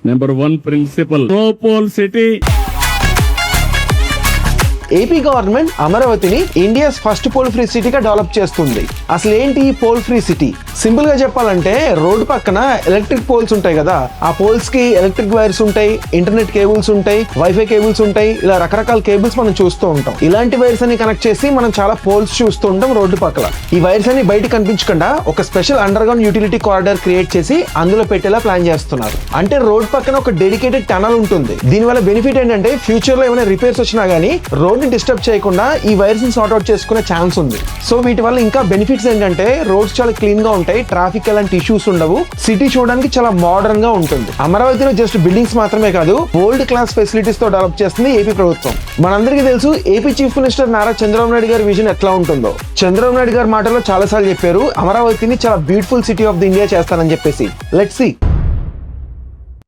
Number one principle, no pole city. AP government అమరావతిని India's first pole free సిటీగా develop చేస్తుంది. అసలు ఏంటి ఈ పోల్ ఫ్రీ సిటీ? సింపుల్ గా చెప్పాలంటే రోడ్డు పక్కన ఎలక్ట్రిక్ పోల్స్ ఉంటాయి కదా, ఆ పోల్స్ కి ఎలక్ట్రిక్ వైర్స్ ఉంటాయి, ఇంటర్నెట్ కేబుల్స్ ఉంటాయి, వైఫై కేబుల్స్ ఉంటాయి, ఇలా రకరకాల కేబుల్స్ మనం చూస్తూ ఉంటాం. ఇలాంటి వైర్స్ అన్ని కనెక్ట్ చేసి మనం చాలా పోల్స్ చూస్తూ ఉంటాం రోడ్డు పక్కల. ఈ వైర్స్ అన్ని బయట కనిపించకుండా ఒక special under ground utility corridor create చేసి అందులో పెట్టేలా ప్లాన్ చేస్తున్నారు. అంటే రోడ్ పక్కన ఒక డెడికేటెడ్ టనల్ ఉంటుంది. దీనివల్ల బెనిఫిట్ ఏంటంటే ఫ్యూచర్ లో ఏమైనా రిపేర్స్ వచ్చినా గానీ రోడ్ ని డిస్టర్బ్ చేయకుండా ఈ వైర్స్ ని సార్ట్ అవుట్ చేసుకునే ఛాన్స్ ఉంది. సో వీటి వల్ల ఇంకా బెనిఫిట్స్ ఏంటంటే రోడ్స్ చాలా క్లీన్ గా ఉంటాయి, ట్రాఫిక్ ఎలాంటి ఇష్యూస్ ఉండవు, సిటీ చూడడానికి చాలా మోడర్న్ గా ఉంటుంది. అమరావతిలో జస్ట్ బిల్డింగ్స్ మాత్రమే కాదు, వరల్డ్ క్లాస్ ఫెసిలిటీస్ తో డెవలప్ చేస్తుంది ఏపీ ప్రభుత్వం. మనందరికీ తెలుసు AP chief minister Nara Chandrababu Naidu గారి విజన్ ఎట్లా ఉంటుందో. చంద్రబాబు నాయుడు గారి మాటల్లో చాలా సార్లు చెప్పారు, అమరావతిని చాలా beautiful city of the India చేస్తానని చెప్పేసి. Let's see.